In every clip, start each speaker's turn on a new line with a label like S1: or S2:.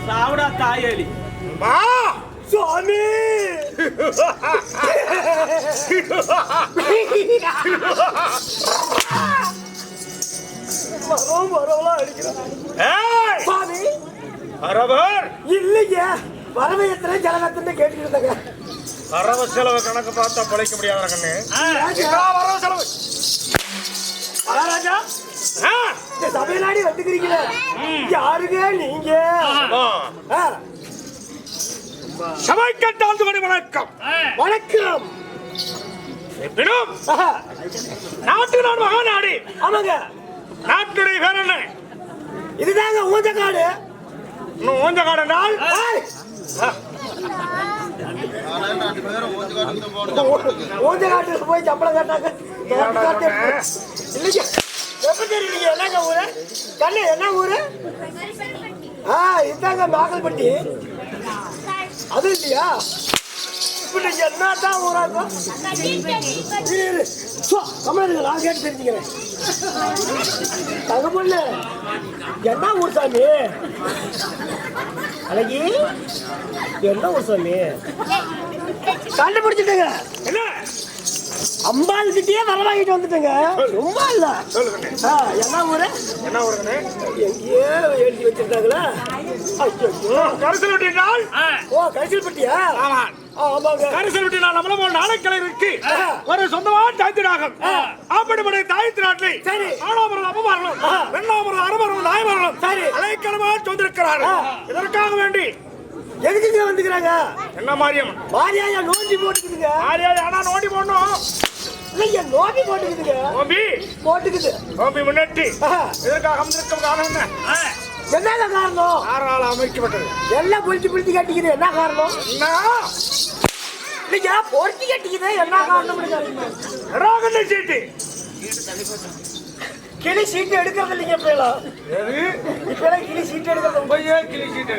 S1: சாவடா தாயலி
S2: வா
S1: சுவாமி வரவெல்லாம் அடிக்கிறான் சுவாமி
S2: அரவர்
S1: இல்லைங்க வரவை எத்தனை ஜனகத்தின்னு கேட்டுக்கிட்டு இருந்தாங்க
S2: வரவு செலவு கணக்கு பார்த்தா பிழைக்க முடியாத கண்ணு வரவு செலவு
S1: மகாராஜா இந்த சபையிலாடி வந்துக்கிறீங்களே யாருங்க நீங்க
S2: சபை கட்டாந்து மணி வணக்கம்
S1: வணக்கம்
S2: நாட்டு நாடு மகாநாடு
S1: ஆமாங்க
S2: நாட்டுடைய பேர் என்ன
S1: இதுதாங்க ஊஞ்சக்காடு
S2: ஊஞ்சக்காடு நாள்
S1: ஊஞ்சக்காட்டுல போய் சம்பளம் கேட்டாங்க இல்லைங்க எப்ப தெரியுங்க என்னங்க ஊரு கண்ணு என்ன ஊரு இதுதாங்க நாகல்பட்டி அது இல்லையா இப்ப நீங்க என்னதான் ஊரா இருக்கும் நான் கேட்டு தெரிஞ்சுக்கிறேன் தங்க பொண்ணு என்ன ஊர் சாமி அழகி என்ன ஊர் சாமி கண்டுபிடிச்சிட்டேங்க
S2: என்ன
S1: அம்பாள் கிட்டே வர வாங்கிட்டு வந்துட்டேங்க ரொம்ப இல்ல என்ன ஊரு
S2: என்ன ஊருங்க
S1: எங்கேயோ எழுதி வச்சிருக்காங்களா
S2: கரிசல் வெட்டி நாள்
S1: ஓ கரிசல் பட்டியா ஆமாங்க
S2: கரிசல் வெட்டி நாள் நம்மள ஒரு நாளைக்கிளை இருக்கு ஒரு சொந்தமான தாய்த்திராகம் அப்படிப்பட்ட தாய்த்து நாட்டை
S1: சரி
S2: ஆனாமரம் அப்பமாரணும் வெண்ணாமரம் அறமரம் நாயமரம் சரி அலைக்கிழமா சொந்திருக்கிறார்கள் இதற்காக வேண்டி
S1: எதுக்குங்க வந்துக்கிறாங்க
S2: என்ன மாரியம்
S1: மாரியாயா நோண்டி போட்டுக்குதுங்க
S2: மாரியா ஆனா நோண்டி போடணும்
S1: இல்லையா நோண்டி போட்டுக்குதுங்க
S2: நோம்பி
S1: போட்டுக்குது
S2: நோம்பி முன்னேற்றி இதற்காக அமைந்திருக்கும் காரணம் என்ன
S1: என்னங்க காரணம்
S2: ஆறால அமைக்கப்பட்டது
S1: எல்லாம் பொலிச்சு கட்டிக்குது என்ன காரணம் இல்லையா பொருத்தி கட்டிக்குது என்ன காரணம்
S2: சீட்டு
S1: கிளி சீட்டு எடுக்கிறது இல்லைங்க இப்ப கிளி சீட்டு எடுக்கிறது
S2: போய் கிளி சீட்டு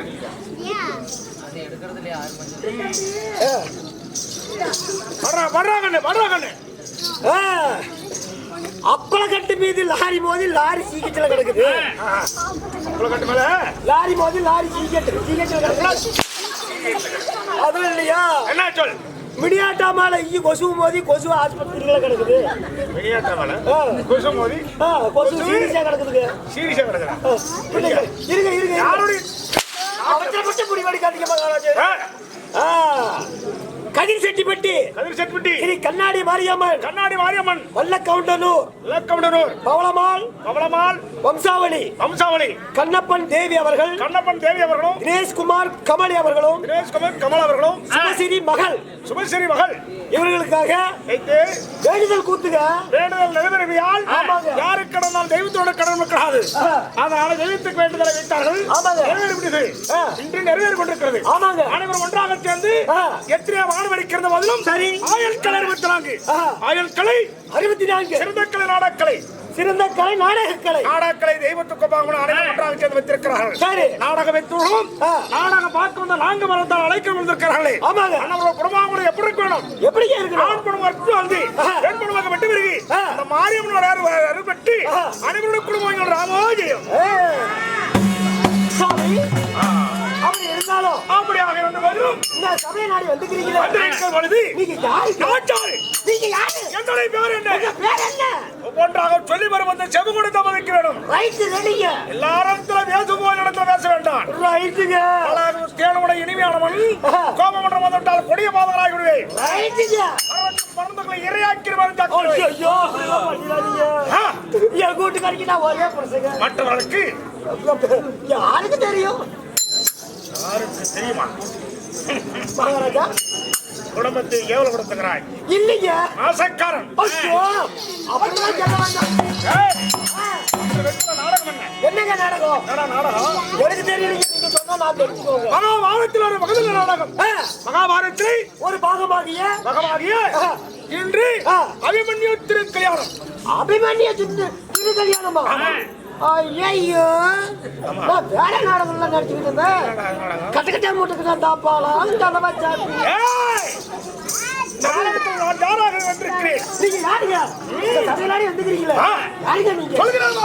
S1: அப்பளக்கட்டு மீது லாரி மோதி லாரி சீக்கிரத்துல கிடக்குது லாரி மோதி லாரி சீக்கிரத்துல கிடக்குது அது இல்லையா
S2: என்ன சொல்
S1: மினியாட்டா மேல கொசு மோதி கொசு ஆஸ்பத்திரியில கிடக்குது
S2: மினியாட்டா மேல கொசு மோதி
S1: கொசு சீரியஸா கிடக்குதுங்க
S2: சீரியஸா கிடக்குதா
S1: இருங்க யாருடைய அவசரப்பட்ட முடிவெடுக்க அதிகமாக கதிர் செட்டிப்பட்டி ஸ்ரீ கண்ணாடி மாரியம்மன் வல்லக்கவுண்டனூர் பவளமால் வம்சாவளி கண்ணப்பன் தேவி அவர்களும் தினேஷ்குமார் கமல் அவர்களும் சுபசிரி மகள் இவர்களுக்காக வேண்டுதல் கூத்துங்க
S2: வேண்டுதல் நிறைவேறியால் யாருக்கு கடனால் தெய்வத்தோட கடன் கிடையாது அதனால தெய்வத்துக்கு வேண்டுதலை வைத்தார்கள் நிறைவேறிவிட்டது இன்று நிறைவேறி கொண்டிருக்கிறது அனைவரும் ஒன்றாக சேர்ந்து எத்தனை வானவடிக்கிறது பதிலும் சரி ஆயல் கலை 64 ஆயல் கலை 64 சிறந்த கலை நாடகக்கலை தெய்வத்துக்கு அனைவரும் ஒன்றாக சேர்ந்து வைத்திருக்கிறார்கள் சரி நாடகம் வைத்துள்ளோம் நாடகம் பார்க்க வந்த நான்கு மரத்தால் அழைக்க வந்திருக்கிறார்களே நம்மளோட குடும்பம் எப்படி இருக்கணும் எப்படி இருக்கு ஆண் குடும்பம் வந்து பெண் குடும்பம் வெட்டி வருகி அந்த மாரியம்மனோட அருள்பெற்று அனைவருடைய குடும்பங்கள் ராமோஜயம்
S1: அப்படி இருந்தாலும் அப்படியாக இருந்து வரும் இந்த சபை நாடி வந்துக்கிறீங்களே நீங்க யாரு
S2: என்னுடைய பேர் என்ன ஒவ்வொன்றாக சொல்லி வரும் அந்த செவு கொடுத்த மதிக்க வேணும்
S1: ரைட் ரெடிங்க
S2: எல்லாரும் பேசும் போது இடத்துல பேச வேண்டாம்
S1: ரைட்டுங்க
S2: தேனோட இனிமையானவன் கொடிய பாதகராகி விடுவேன்.
S1: ரைட்டுங்க.
S2: பிறந்தவர்களை இரையாக்கிடுவேன்.
S1: ஐயோ பண்ணிடாதீங்க. என் கூட்டுக்காரிக்கு நான் ஒரே பிரசங்க.
S2: மற்றவர்களுக்கு
S1: யாருக்கு தெரியும்?
S2: யாருக்கு தெரியுமா?
S1: மகாராஜா
S2: குடும்பத்தை கேவலப்படுத்துகிறாய்.
S1: இல்லைங்க.
S2: ஆசைக்காரன்.
S1: ஐயோ அப்படிலாம் சொல்ல வேண்டாம்.
S2: நாடகம் என்ன?
S1: என்னங்க நாடகம்?
S2: நாடகம்
S1: எனக்கு தெரியலைங்க. நீங்க சொன்னா நான் தெரிஞ்சுக்கோங்க.
S2: மகாபாரதத்தில் ஒரு மகதல நாடகம். மகாபாரதத்தில்
S1: ஒரு பாகமாகிய
S2: இன்று அபிமன்யு திருக்கல்யாணம்.
S1: அபிமன்யு திருக்கல்யாணமா? ஐயோ நான் வேற நாடகம்லாம் நடிச்சுக்கிட்டு இருந்தேன். கட்டக்கட்டா மூட்டுக்கு தான் தாப்பாலாம் தடவை சாப்பி.
S2: நாடகத்தில் நான் யாராக வந்திருக்கிறேன்?
S1: நீங்க யாருங்க? சபையிலாடி வந்துக்கிறீங்களா? யாருங்க நீங்க?
S2: சொல்லுகிறேன்.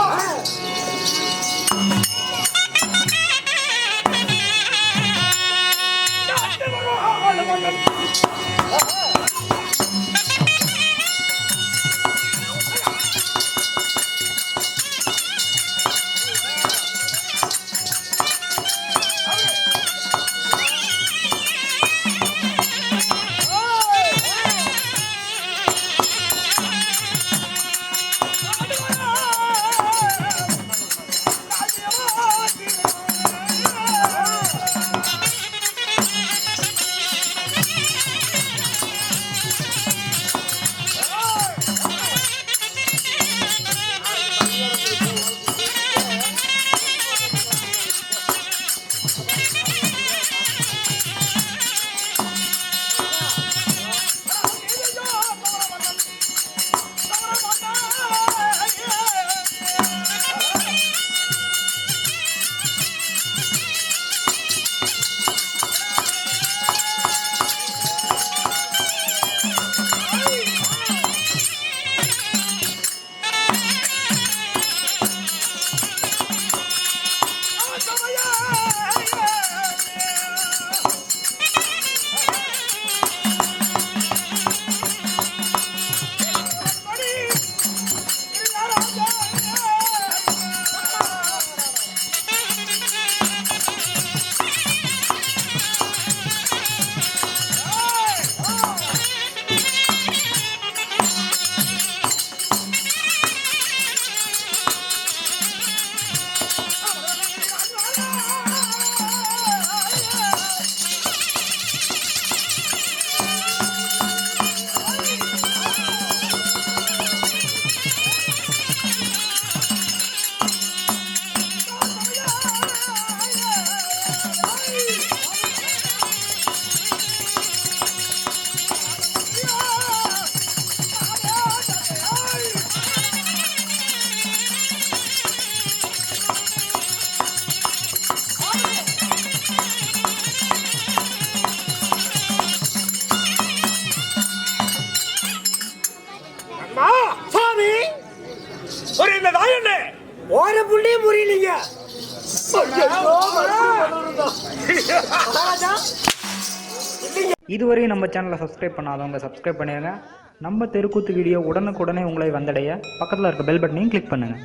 S1: ஒரு புள்ளியும் புரியலீங்க.
S3: இதுவரை நம்ம சேனலை சப்ஸ்கிரைப் பண்ணாதவங்க சப்ஸ்கிரைப் பண்ணிடுங்க. நம்ம தெருக்கூத்து வீடியோ உடனுக்குடனே உங்களை வந்தடைய பக்கத்தில் இருக்க பெல் பட்டனையும் கிளிக் பண்ணுங்கள்.